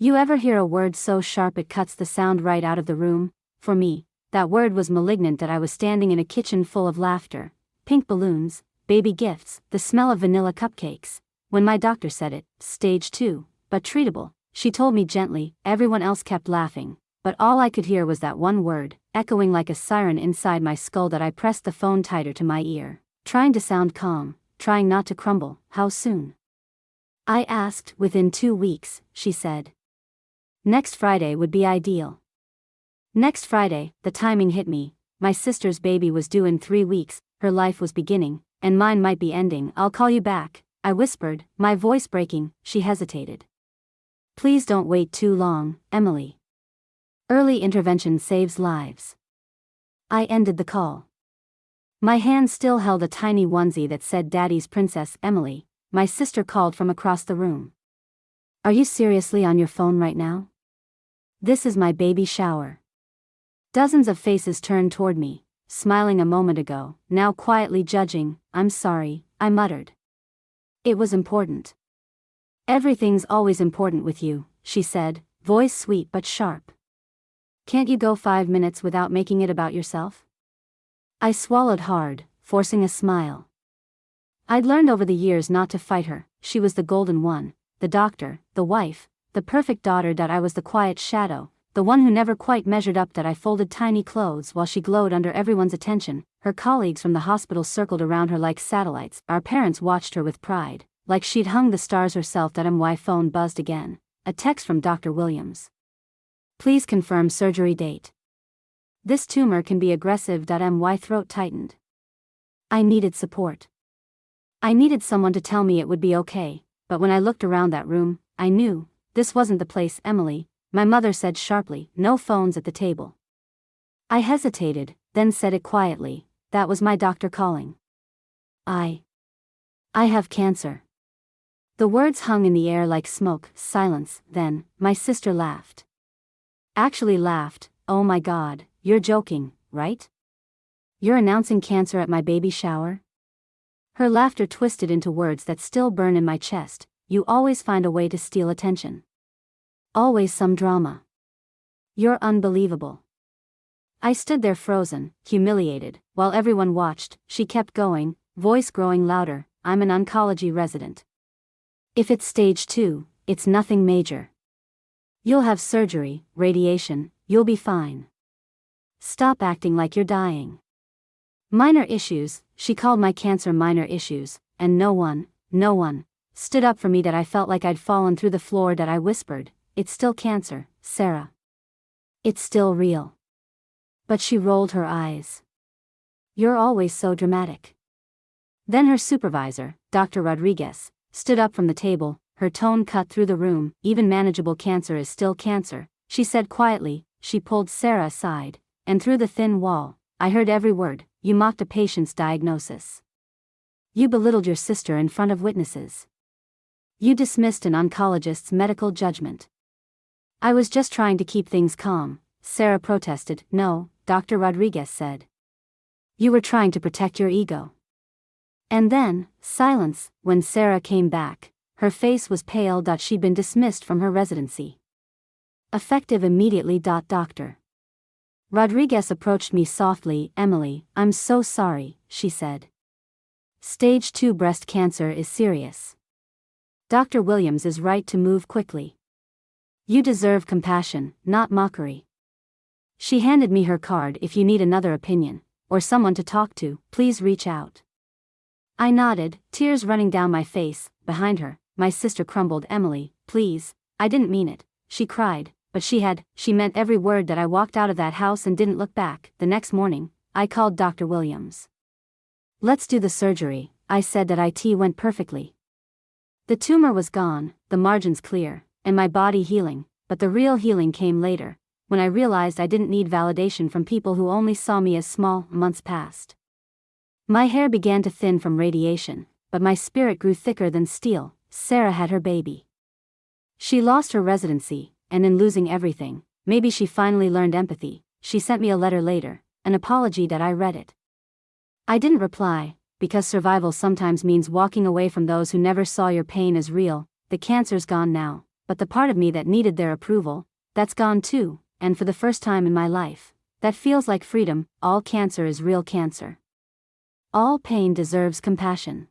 You ever hear a word so sharp it cuts the sound right out of the room? For me, that word was malignant. That I was standing in a kitchen full of laughter, pink balloons, baby gifts, the smell of vanilla cupcakes. When my doctor said it, stage 2, but treatable, she told me gently. Everyone else kept laughing, but all I could hear was that one word, echoing like a siren inside my skull. That I pressed the phone tighter to my ear, trying to sound calm, trying not to crumble. How soon? I asked. Within 2 weeks, she said. Next Friday would be ideal. Next Friday, the timing hit me. My sister's baby was due in 3 weeks, her life was beginning, and mine might be ending. I'll call you back, I whispered, my voice breaking. She hesitated. Please don't wait too long, Emily. Early intervention saves lives. I ended the call. My hand still held a tiny onesie that said Daddy's Princess. Emily, my sister called from across the room. Are you seriously on your phone right now? This is my baby shower. Dozens of faces turned toward me, smiling a moment ago, now quietly judging. I'm sorry, I muttered. It was important. Everything's always important with you, she said, voice sweet but sharp. Can't you go 5 minutes without making it about yourself? I swallowed hard, forcing a smile. I'd learned over the years not to fight her. She was the golden one, the doctor, the wife, the perfect daughter. That I was the quiet shadow, the one who never quite measured up. That I folded tiny clothes while she glowed under everyone's attention. Her colleagues from the hospital circled around her like satellites. Our parents watched her with pride, like she'd hung the stars herself. That my phone buzzed again. A text from Dr. Williams. Please confirm surgery date. This tumor can be aggressive. My throat tightened. I needed support. I needed someone to tell me it would be okay, but when I looked around that room, I knew, this wasn't the place. Emily, my mother said sharply, no phones at the table. I hesitated, then said it quietly, that was my doctor calling. I have cancer. The words hung in the air like smoke. Silence. Then, my sister laughed. Actually laughed. Oh my God, you're joking, right? You're announcing cancer at my baby shower? Her laughter twisted into words that still burn in my chest. You always find a way to steal attention. Always some drama. You're unbelievable. I stood there frozen, humiliated, while everyone watched. She kept going, voice growing louder. I'm an oncology resident. If it's stage 2, it's nothing major. You'll have surgery, radiation, you'll be fine. Stop acting like you're dying. Minor issues, she called my cancer minor issues, and no one stood up for me. That I felt like I'd fallen through the floor. That I whispered, it's still cancer, Sarah. It's still real. But she rolled her eyes. You're always so dramatic. Then her supervisor, Dr. Rodriguez, stood up from the table, her tone cut through the room. Even manageable cancer is still cancer, she said quietly. She pulled Sarah aside, and through the thin wall, I heard every word. You mocked a patient's diagnosis. You belittled your sister in front of witnesses. You dismissed an oncologist's medical judgment. I was just trying to keep things calm, Sarah protested. No, Dr. Rodriguez said. You were trying to protect your ego. And then, silence. When Sarah came back, her face was pale. She'd been dismissed from her residency. Effective immediately. Doctor Rodriguez approached me softly. Emily, I'm so sorry, she said. Stage 2 breast cancer is serious. Dr. Williams is right to move quickly. You deserve compassion, not mockery. She handed me her card. If you need another opinion, or someone to talk to, please reach out. I nodded, tears running down my face. Behind her, my sister crumbled. Emily, please, I didn't mean it, she cried. But she meant every word. That I walked out of that house and didn't look back. The next morning, I called Dr. Williams. Let's do the surgery, I said. That it went perfectly. The tumor was gone, the margins clear, and my body healing, but the real healing came later, when I realized I didn't need validation from people who only saw me as small. Months passed. My hair began to thin from radiation, but my spirit grew thicker than steel. Sarah had her baby. She lost her residency. And in losing everything, maybe she finally learned empathy. She sent me a letter later, an apology. That I read it. I didn't reply, because survival sometimes means walking away from those who never saw your pain as real. The cancer's gone now, but the part of me that needed their approval, that's gone too, and for the first time in my life, that feels like freedom. All cancer is real cancer. All pain deserves compassion.